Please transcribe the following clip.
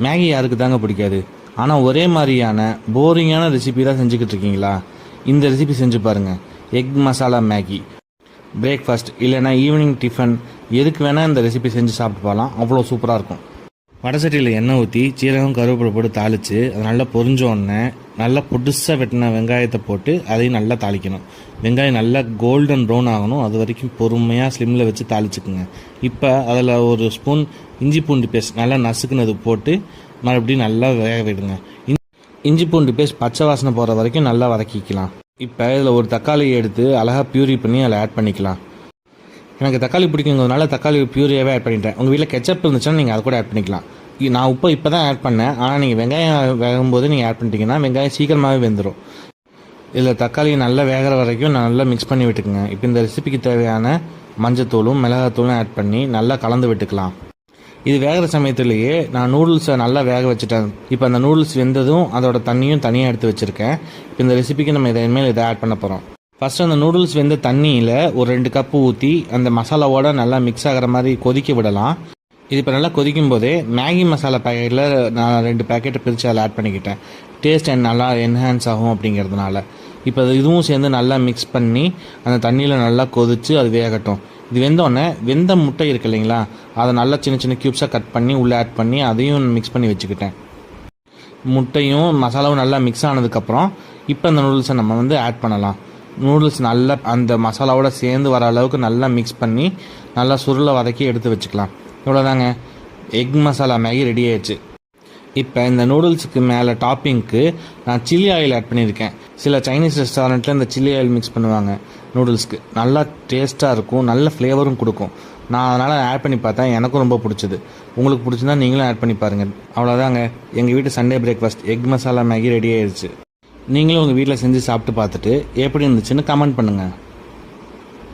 Maggi யாருக்கு தாங்க பிடிக்காது? ஆனால் ஒரே மாதிரியான போரிங்கான ரெசிபி தான் செஞ்சுக்கிட்டு இருக்கீங்களா? இந்த ரெசிபி செஞ்சு பாருங்கள். Egg masala Maggi. பிரேக்ஃபாஸ்ட் இல்லைனா ஈவினிங் டிஃபன் எதுக்கு வேணால் இந்த ரெசிபி செஞ்சு சாப்பிட்டு போகலாம். அவ்வளோ சூப்பராக இருக்கும். வடசட்டியில் எண்ணெய் ஊற்றி சீரகம் கருவேப்பிலை போட்டு தாளித்து அது நல்லா பொரிஞ்சோடனே நல்லா பொடுசாக வெட்டின வெங்காயத்தை போட்டு அதையும் நல்லா தாளிக்கணும். வெங்காயம் நல்லா கோல்டன் ப்ரௌன் ஆகணும். அது வரைக்கும் பொறுமையாக ஸ்லிம்மில் வச்சு தாளிச்சுக்குங்க. இப்போ அதில் ஒரு ஸ்பூன் இஞ்சி பூண்டு பேஸ்ட் நல்லா நசுக்குனது போட்டு மறுபடியும் நல்லா வேக விடுங்க. இஞ்சி பூண்டு பேஸ்ட் பச்சை வாசனை போகிற வரைக்கும் நல்லா வதக்கிக்கலாம். இப்போ இதில் ஒரு தக்காளி எடுத்து அழகாக பியூரி பண்ணி அதில் ஆட் பண்ணிக்கலாம். எனக்கு தக்காளி பிடிக்குங்கிறதுனால தக்காளி பியூரியாகவே ஆட் பண்ணிட்டேன். உங்கள் வீட்டில் கெச்சப் இருந்துச்சுன்னா நீங்கள் அதை கூட ஆட் பண்ணிக்கலாம். நான் இப்போ தான் ஆட் பண்ணேன். ஆனால் நீங்கள் வெங்காயம் வேகும்போது நீங்கள் ஆட் பண்ணிட்டீங்கன்னா வெங்காயம் சீக்கிரமாகவே வெந்துடும். இதில் தக்காளி நல்லா வேகிற வரைக்கும் நல்லா மிக்ஸ் பண்ணி விட்டுக்குங்க. இப்போ இந்த ரெசிபிக்கு தேவையான மஞ்சத்தூளும் மிளகாத்தூளும் ஆட் பண்ணி நல்லா கலந்து விட்டுக்கலாம். இது வேகிற சமயத்துலேயே நான் நூடுல்ஸை நல்லா வேக வச்சுட்டேன். இப்போ அந்த நூடுல்ஸ் வெந்ததும் அதோட தண்ணியும் தனியாக எடுத்து வச்சுருக்கேன். இப்போ இந்த ரெசிபிக்கு நம்ம இனிமேல் இதை ஆட் பண்ண போகிறோம். ஃபஸ்ட்டு அந்த நூடுல்ஸ் வெந்த தண்ணியில் ஒரு 2 கப்பு ஊற்றி அந்த மசாலாவோட நல்லா மிக்ஸ் ஆகிற மாதிரி கொதிக்க விடலாம். இது இப்போ நல்லா கொதிக்கும் போதே மேகி மசாலா பேக்கெட்டில் நான் 2 பேக்கெட்டை பிரித்து அதில் ஆட் பண்ணிக்கிட்டேன். டேஸ்ட் நல்லா என்ஹான்ஸ் ஆகும் அப்படிங்கிறதுனால. இப்போ இதுவும் சேர்ந்து நல்லா மிக்ஸ் பண்ணி அந்த தண்ணியில் நல்லா கொதித்து அது வேகட்டும். இது வெந்தோடனே வெந்த முட்டை இருக்கு இல்லைங்களா, அதை நல்லா சின்ன சின்ன க்யூப்ஸாக கட் பண்ணி உள்ளே ஆட் பண்ணி அதையும் மிக்ஸ் பண்ணி வச்சுக்கிட்டேன். முட்டையும் மசாலாவும் நல்லா மிக்ஸ் ஆனதுக்கப்புறம் இப்போ அந்த நூடுல்ஸை நம்ம ஆட் பண்ணலாம். நூடுல்ஸ் நல்லா அந்த மசாலாவோட சேர்ந்து வர அளவுக்கு நல்லா மிக்ஸ் பண்ணி நல்லா சுருளை வதக்கி எடுத்து வச்சுக்கலாம். இவ்வளோதாங்க, எக் மசாலா மேகி ரெடி ஆயிடுச்சு. இப்போ இந்த நூடுல்ஸுக்கு மேலே டாப்பிங்க்கு நான் சில்லி ஆயில் ஆட் பண்ணியிருக்கேன். சில சைனீஸ் ரெஸ்டாரண்ட்டில் இந்த சில்லி ஆயில் மிக்ஸ் பண்ணுவாங்க நூடுல்ஸ்க்கு. நல்லா டேஸ்ட்டாக இருக்கும், நல்ல ஃப்ளேவரும் கொடுக்கும். நான் அதனால் ஆட் பண்ணி பார்த்தேன், எனக்கும் ரொம்ப பிடிச்சது. உங்களுக்கு பிடிச்சிருந்தா நீங்களும் ஆட் பண்ணி பாருங்கள். அவ்வளோதாங்க, எங்கள் வீட்டு Sunday breakfast egg masala Maggi ready ஆயிடுச்சு. நீங்களும் உங்கள் வீட்டில் செஞ்சு சாப்பிட்டு பார்த்துட்டு எப்படி இருந்துச்சுன்னு கமெண்ட் பண்ணுங்கள்.